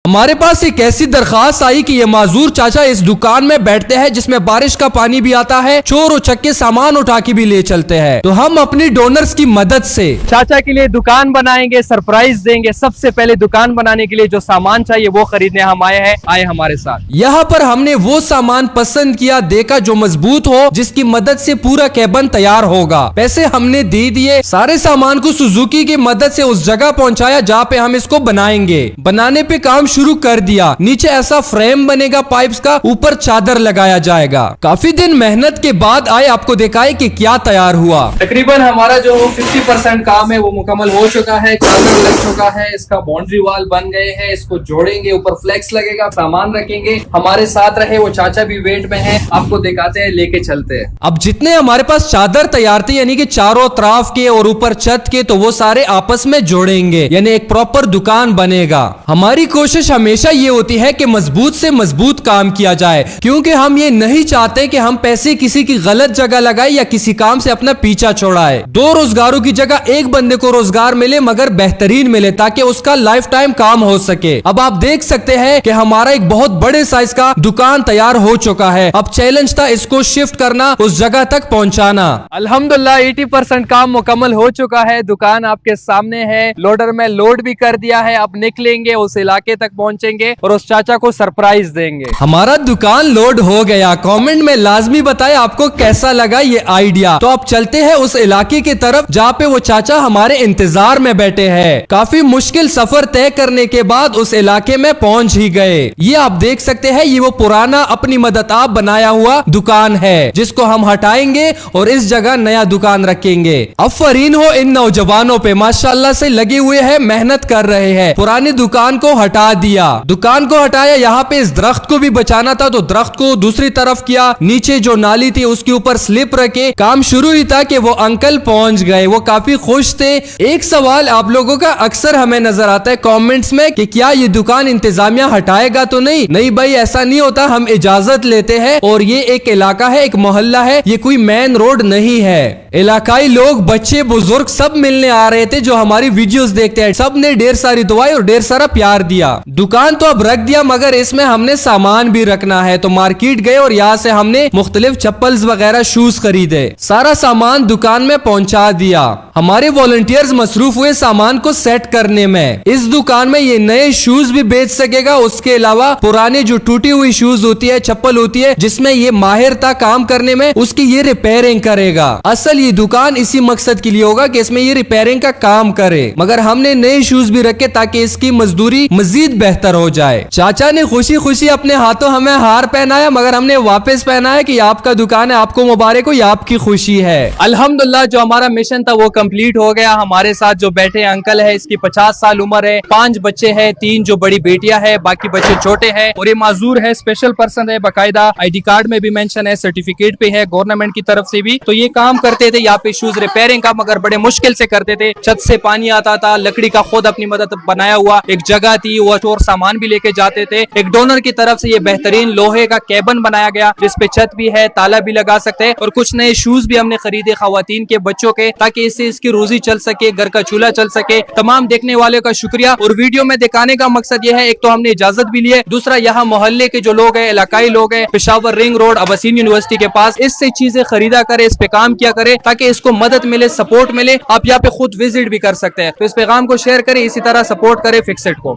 हमारे पास एक ऐसी दरखास्त आई कि ये माजूर चाचा इस दुकान में बैठते हैं जिसमें बारिश का पानी भी आता है, चोर उचक्के सामान उठा के भी ले चलते हैं। तो हम अपनी डोनर्स की मदद से चाचा के लिए दुकान बनाएंगे, सरप्राइज देंगे। सबसे पहले दुकान बनाने के लिए जो सामान चाहिए वो खरीदने हम आए हैं। आए हमारे साथ। यहाँ पर हमने वो सामान पसंद किया, देखा जो मजबूत हो, जिसकी मदद से पूरा कैबन तैयार होगा। पैसे हमने दे दिए, सारे सामान को सुजुकी की मदद से उस जगह पहुँचाया जहाँ पे हम इसको बनाएंगे। बनाने पे काम शुरू कर दिया। नीचे ऐसा फ्रेम बनेगा पाइप्स का, ऊपर चादर लगाया जाएगा। काफी दिन मेहनत के बाद आए आपको दिखाए कि क्या तैयार हुआ। तकरीबन हमारा जो 50% काम है वो मुकम्मल हो चुका है। चादर लग चुका है, इसका बाउंड्री वॉल बन गए हैं। इसको जोड़ेंगे, ऊपर फ्लेक्स लगेगा, सामान रखेंगे। हमारे साथ रहे, वो चाचा भी वेट में है, आपको दिखाते हैं, लेके चलते हैं। अब जितने हमारे पास चादर तैयार थे, यानी कि चारों तरफ के और ऊपर छत के, तो वो सारे आपस में जोड़ेंगे, यानी एक प्रॉपर दुकान बनेगा। हमारी कोशिश हमेशा ये होती है कि मजबूत से मजबूत काम किया जाए, क्योंकि हम ये नहीं चाहते कि हम पैसे किसी की गलत जगह लगाए या किसी काम से अपना पीछा छोड़ाए। दो रोजगारों की जगह एक बंदे को रोजगार मिले, मगर बेहतरीन मिले, ताकि उसका लाइफ टाइम काम हो सके। अब आप देख सकते हैं कि हमारा एक बहुत बड़े साइज का दुकान तैयार हो चुका है। अब चैलेंज था इसको शिफ्ट करना, उस जगह तक पहुंचाना। अल्हम्दुलिल्लाह 80% काम मुकम्मल हो चुका है। दुकान आपके सामने है, लोडर में लोड भी कर दिया है। अब निकलेंगे, उस इलाके तक पहुंचेंगे और उस चाचा को सरप्राइज देंगे। हमारा दुकान लोड हो गया। कमेंट में लाजमी बताएं आपको कैसा लगा ये आइडिया। तो अब चलते हैं उस इलाके की तरफ जहाँ पे वो चाचा हमारे इंतजार में बैठे हैं। काफी मुश्किल सफर तय करने के बाद उस इलाके में पहुंच ही गए। ये आप देख सकते हैं, ये वो पुराना अपनी मदद आप बनाया हुआ दुकान है, जिसको हम हटाएंगे और इस जगह नया दुकान रखेंगे। अब फरीन हो इन नौजवानों पे, माशाल्लाह से लगे हुए हैं, मेहनत कर रहे हैं। पुरानी दुकान को हटा दिया, दुकान को हटाया। यहाँ पे इस दरख्त को भी बचाना था तो दरख्त को दूसरी तरफ किया। नीचे जो नाली थी उसके ऊपर स्लिप रखे। काम शुरू ही था कि वो अंकल पहुंच गए। वो काफी खुश थे। एक सवाल आप लोगों का अक्सर हमें नजर आता है कमेंट्स में कि क्या ये दुकान इंतजामिया हटाएगा तो नहीं। नहीं भाई, ऐसा नहीं होता, हम इजाजत लेते हैं। और ये एक इलाका है, एक मोहल्ला है, ये कोई मेन रोड नहीं है। इलाकाई लोग, बच्चे, बुजुर्ग सब मिलने आ रहे थे जो हमारी वीडियोस देखते हैं। सब ने ढेर सारी दुआएं और ढेर सारा प्यार दिया। दुकान तो अब रख दिया, मगर इसमें हमने सामान भी रखना है। तो मार्केट गए और यहाँ से हमने मुख्तलिफ चप्पल्स वगैरह शूज खरीदे। सारा सामान दुकान में पहुंचा दिया। हमारे वॉलंटियर्स मसरूफ हुए सामान को सेट करने में। इस दुकान में ये नए शूज भी बेच सकेगा। उसके अलावा पुराने जो टूटी हुई शूज होती है, चप्पल होती है, जिसमें ये माहिर था काम करने में, उसकी ये रिपेयरिंग करेगा। असल ये दुकान इसी मकसद के लिए होगा कि इसमें ये रिपेयरिंग का काम करे। मगर हमने नए शूज भी रखे ताकि इसकी मजदूरी मजीद बेहतर हो जाए। चाचा ने खुशी खुशी अपने हाथों हमें हार पहनाया, मगर हमने वापस पहनाया कि आपका दुकान है, आपको मुबारक हो, ये आपकी खुशी है। अल्हम्दुलिल्लाह जो हमारा मिशन था वो कंप्लीट हो गया। हमारे साथ जो बैठे अंकल है, इसकी 50 साल उम्र है, 5 बच्चे हैं, 3 जो बड़ी बेटियां हैं, बाकी बच्चे छोटे हैं। और ये माजूर है, स्पेशल पर्सन है, बाकायदा आईडी कार्ड में भी मेंशन है, सर्टिफिकेट पे है गवर्नमेंट की तरफ से भी। तो ये काम करते थे यहाँ पे शूज रिपेयरिंग का, मगर बड़े मुश्किल से करते थे। छत से पानी आता था, लकड़ी का खुद अपनी मदद बनाया हुआ एक जगह थी, वो और सामान भी लेके जाते थे। एक डोनर की तरफ से ये बेहतरीन लोहे का केबन बनाया गया, जिसपे छत भी है, ताला भी लगा सकते हैं। और कुछ नए शूज भी हमने खरीदे खवातीन के, बच्चों के, ताकि इससे इसकी रोजी चल सके, घर का चूल्हा चल सके। तमाम देखने वाले का शुक्रिया। और वीडियो में दिखाने का मकसद ये है, एक तो हमने इजाजत भी ली है, दूसरा यहाँ मोहल्ले के जो लोग हैं, इलाकाई लोग हैं, पेशावर रिंग रोड अब्बासीन यूनिवर्सिटी के पास, इससे चीजें खरीदा करे, इस पे काम किया करे, ताकि इसको मदद मिले, सपोर्ट मिले। आप यहाँ पे खुद विजिट भी कर सकते हैं। तो इस पैगाम को शेयर करें, इसी तरह सपोर्ट करें फिक्सेट को।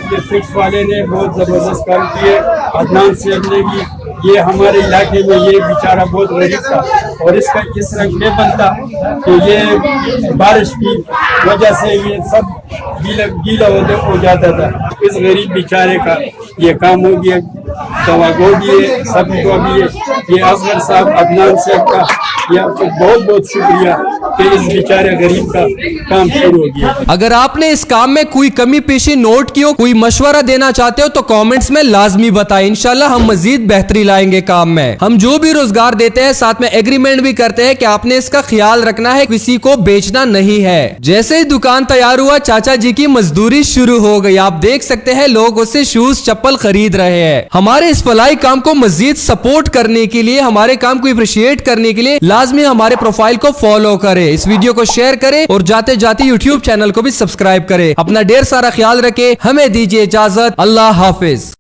ये फिक्स वाले ने बहुत जबरदस्त काम किए। अदनान से हमने की, ये हमारे इलाके में ये बेचारा बहुत गरीब था और इसका इस रंग में बनता कि ये बारिश की वजह से ये सब गीला हो जाता था। इस गरीब बेचारे का ये काम हो गया, दवा गो भी है, सब भी है। ये असगर साहब अदनान साहब का ये आपको बहुत बहुत शुक्रिया कि इस बेचारे गरीब का काम शुरू हो गया। अगर आपने इस काम में कोई कमी पेशी नोट की हो, कोई मशवरा देना चाहते हो तो कमेंट्स में लाजमी बताएं। इंशाल्लाह हम मजीद बेहतरी लाएंगे काम में। हम जो भी रोजगार देते हैं साथ में एग्रीमेंट भी करते हैं कि आपने इसका ख्याल रखना है, किसी को बेचना नहीं है। जैसे ही दुकान तैयार हुआ चाचा जी की मजदूरी शुरू हो गई। आप देख सकते हैं लोग उससे शूज चप्पल खरीद रहे हैं। हमारे इस फलाई काम को मजीद सपोर्ट करने के लिए, हमारे काम को अप्रिशिएट करने के लिए लाजमी हमारे प्रोफाइल को फॉलो करें, इस वीडियो को शेयर करें और जाते जाते यूट्यूब चैनल को भी सब्सक्राइब करें। अपना ढेर सारा ख्याल रखें। हमें दीजिए इजाजत। अल्लाह हाफिज।